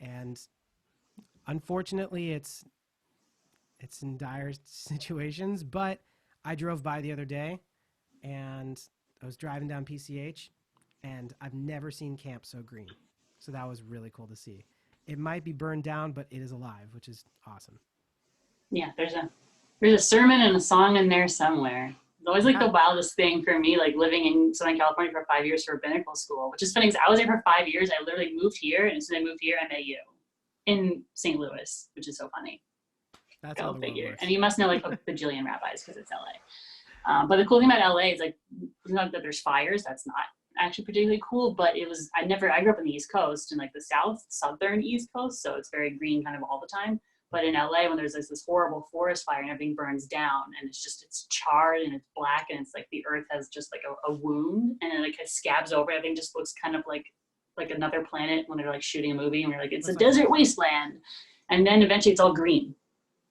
And unfortunately, it's in dire situations, but I drove by the other day, and I was driving down PCH, and I've never seen camp so green. So that was really cool to see. It might be burned down, but it is alive, which is awesome. Yeah, there's a sermon and a song in there somewhere. It's always like the wildest thing for me, like living in Southern California for 5 years for rabbinical school, which is funny because I was there for 5 years. I literally moved here, and as soon as I moved here, I met you in St. Louis, which is so funny. That's how Go the world figure. works. And you must know like a bajillion rabbis because it's LA. But the cool thing about LA is like, not that there's fires. That's not actually particularly cool, but I grew up in the East Coast and like the southern East Coast. So it's very green kind of all the time. But in LA, when there's this horrible forest fire and everything burns down and it's charred and it's black and it's like the earth has just like a wound and it like scabs over, everything just looks kind of like another planet when they're like shooting a movie and we're like, it's a desert wasteland. And then eventually it's all green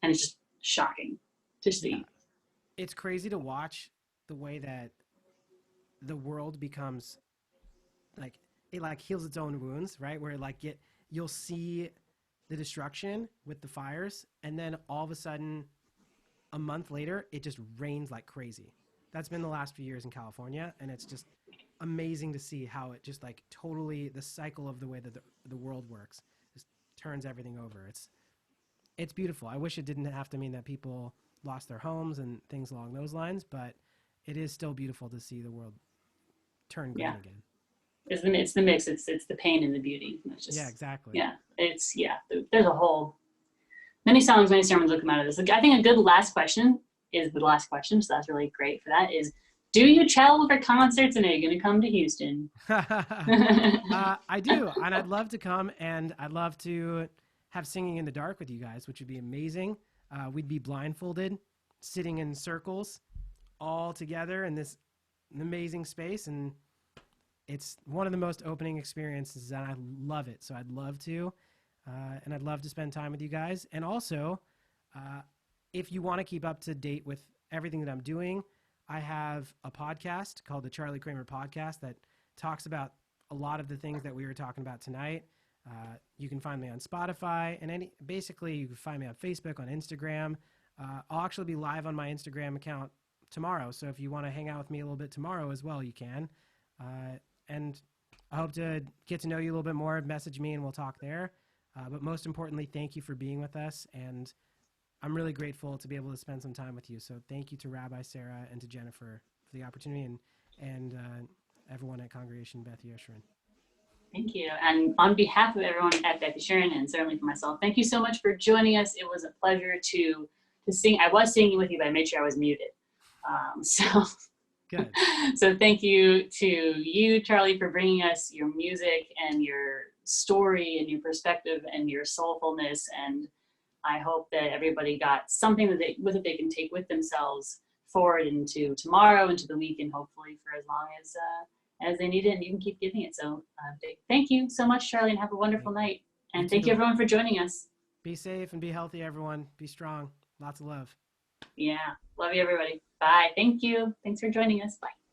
and it's just shocking to see. Yeah. It's crazy to watch the way that the world becomes like, it like heals its own wounds, right? Where like you'll see the destruction with the fires, and then all of a sudden, a month later, it just rains like crazy. That's been the last few years in California, and it's just amazing to see how it just like totally, the cycle of the way that the world works just turns everything over. It's beautiful. I wish it didn't have to mean that people lost their homes and things along those lines, but it is still beautiful to see the world turn green again. It's the mix. It's the pain and the beauty. It's just, yeah, exactly. Yeah, there's a whole, many songs, many sermons will come out of this. I think a good last question is the last question, so that's really great for that, is do you travel for concerts and are you going to come to Houston? I do, and I'd love to come, and I'd love to have Singing in the Dark with you guys, which would be amazing. We'd be blindfolded, sitting in circles, all together in this amazing space, and it's one of the most opening experiences, and I love it. So I'd love to, and I'd love to spend time with you guys. And also, if you want to keep up to date with everything that I'm doing, I have a podcast called the Charlie Kramer Podcast that talks about a lot of the things that we were talking about tonight. You can find me on Spotify, and basically you can find me on Facebook, on Instagram. I'll actually be live on my Instagram account tomorrow, so if you want to hang out with me a little bit tomorrow as well, you can. And I hope to get to know you a little bit more. Message me and we'll talk there. But most importantly, thank you for being with us, and I'm really grateful to be able to spend some time with you. So thank you to Rabbi Sarah and to Jennifer for the opportunity, and everyone at Congregation Beth Yeshurun. Thank you. And on behalf of everyone at Beth Yeshurun, and certainly for myself, thank you so much for joining us. It was a pleasure to sing. I was singing with you, but I made sure I was muted. Good. So thank you to you, Charlie, for bringing us your music and your story and your perspective and your soulfulness. And I hope that everybody got something that they can take with themselves forward into tomorrow, into the week, and hopefully for as long as they need it, and you can keep giving it. So thank you so much, Charlie, and have a wonderful night. And thank you everyone for joining us. Be safe and be healthy, everyone. Be strong. Lots of love. Yeah. Love you, everybody. Bye. Thank you. Thanks for joining us. Bye.